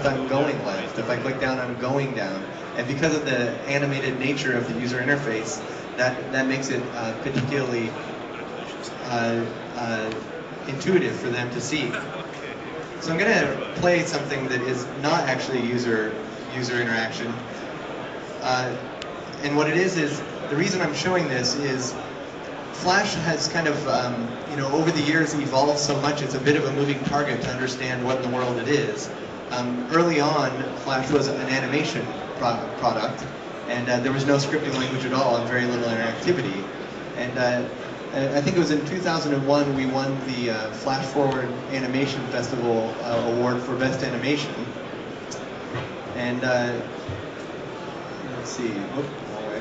I'm going left. If I click down, I'm going down. And because of the animated nature of the user interface, that makes it particularly intuitive for them to see. So I'm going to play something that is not actually user interaction. And what it is the reason I'm showing this is Flash has kind of, over the years evolved so much, it's a bit of a moving target to understand what in the world it is. Early on, Flash was an animation product, and there was no scripting language at all and very little interactivity. And I think it was in 2001 we won the Flash Forward Animation Festival award for Best Animation. And let's see. Whoop, wrong way.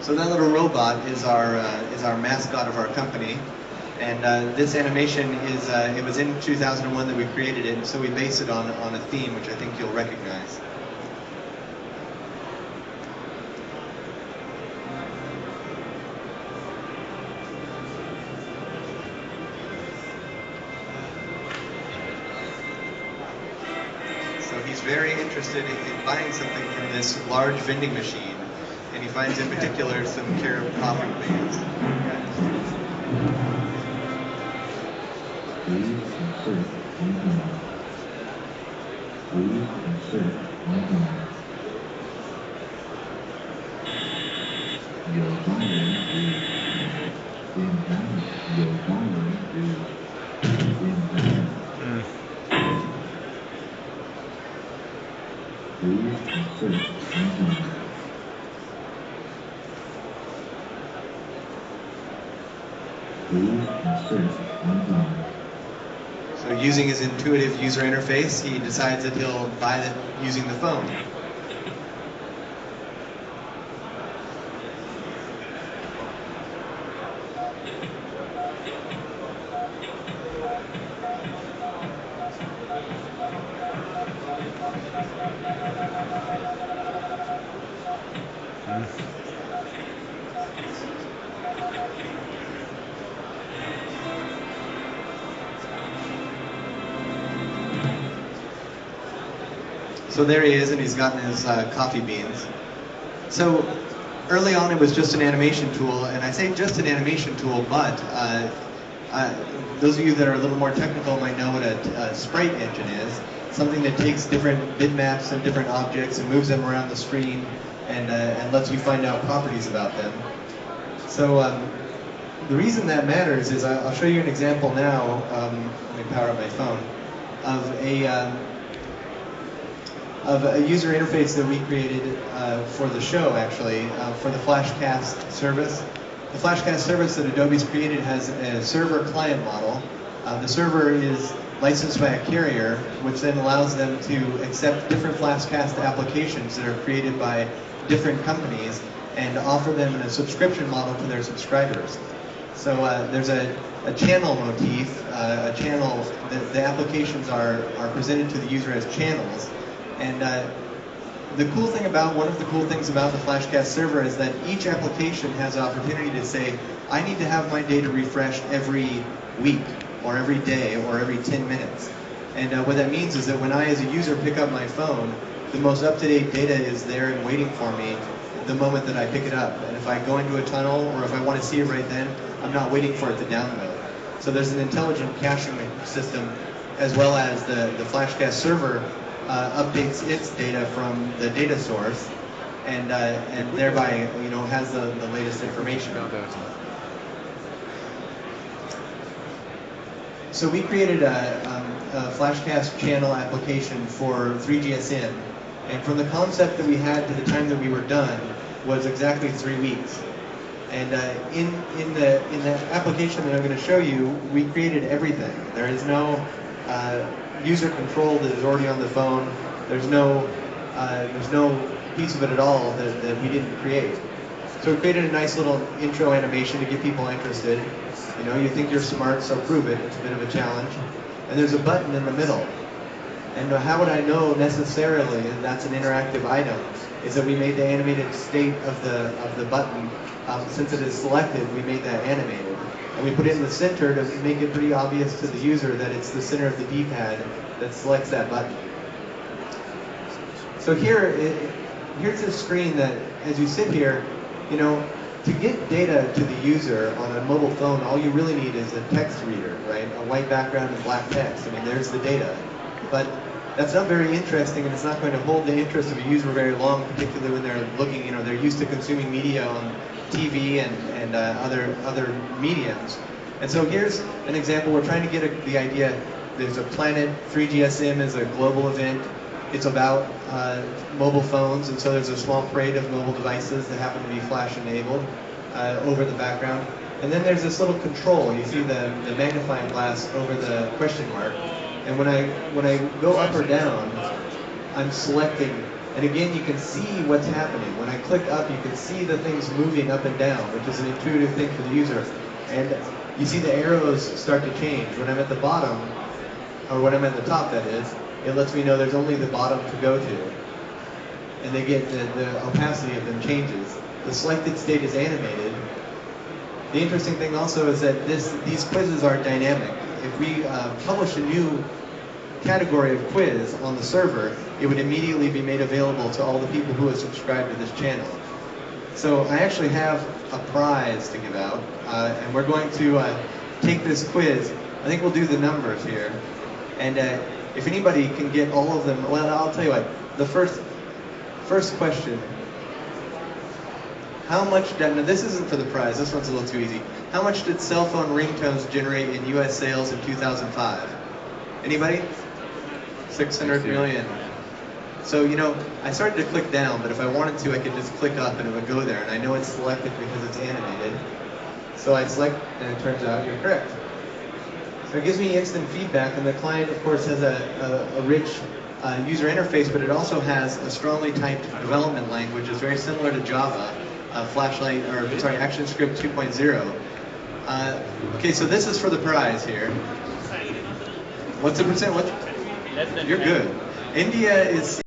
So that little robot is our mascot of our company, and this animation is it was in 2001 that we created it, so we base it on a theme which I think you'll recognize. So he's very interested in buying something from this large vending machine. And he finds in particular some carob coffee beans. So using his intuitive user interface, he decides that he'll buy it using the phone. So there he is, and he's gotten his coffee beans. So early on, it was just an animation tool, and I say just an animation tool, but those of you that are a little more technical might know what a sprite engine is. Something that takes different bitmaps and different objects and moves them around the screen and lets you find out properties about them. So the reason that matters is I'll show you an example now. Let me power up my phone of a user interface that we created for the show, actually, for the FlashCast service. The FlashCast service that Adobe's created has a server-client model. The server is licensed by a carrier, which then allows them to accept different FlashCast applications that are created by different companies and offer them in a subscription model to their subscribers. So there's a channel motif, a channel, the applications are presented to the user as channels. And one of the cool things about the FlashCast server is that each application has the opportunity to say, I need to have my data refreshed every week, or every day, or every 10 minutes. And what that means is that when I, as a user, pick up my phone, the most up-to-date data is there and waiting for me the moment that I pick it up. And if I go into a tunnel, or if I want to see it right then, I'm not waiting for it to download. So there's an intelligent caching system, as well as the FlashCast server updates its data from the data source, and thereby, has the latest information. So we created a FlashCast channel application for 3GSM, and from the concept that we had to the time that we were done was exactly 3 weeks. And in the application that I'm going to show you, we created everything. There is no user control that is already on the phone. There's no piece of it at all that we didn't create. So we created a nice little intro animation to get people interested. You think you're smart, so prove it. It's a bit of a challenge. And there's a button in the middle. And how would I know necessarily that that's an interactive item? Is that we made the animated state of the button. Since it is selected, we made that animated. And we put it in the center to make it pretty obvious to the user that it's the center of the D-pad that selects that button. So here's a screen that, as you sit here, you know, to get data to the user on a mobile phone, all you really need is a text reader, right? A white background and black text. I mean, there's the data. But that's not very interesting, and it's not going to hold the interest of a user very long, particularly when they're looking, you know, they're used to consuming media on TV and other mediums. And so here's an example. We're trying to get the idea. There's a Planet 3GSM is a global event. It's about mobile phones, and so there's a small parade of mobile devices that happen to be flash enabled over the background. And then there's this little control. You see the magnifying glass over the question mark. And when I go up or down, I'm selecting. And again, you can see what's happening. When I click up, you can see the things moving up and down, which is an intuitive thing for the user. And you see the arrows start to change. When I'm at the bottom, or when I'm at the top, that is, it lets me know there's only the bottom to go to. And they get the opacity of them changes. The selected state is animated. The interesting thing also is that these quizzes are dynamic. If we publish a new category of quiz on the server, it would immediately be made available to all the people who have subscribed to this channel. So I actually have a prize to give out, and we're going to take this quiz. I think we'll do the numbers here. And if anybody can get all of them, well, I'll tell you what, the first question, how much, now this isn't for the prize, this one's a little too easy. How much did cell phone ringtones generate in US sales in 2005? Anybody? 600 million. So, you know, I started to click down, but if I wanted to, I could just click up and it would go there. And I know it's selected because it's animated. So I select, and it turns out you're correct. So it gives me instant feedback, and the client, of course, has a rich user interface, but it also has a strongly typed development language. It's very similar to Java, ActionScript 2.0. Okay, so this is for the prize here. What's the percent? What? You're good. India is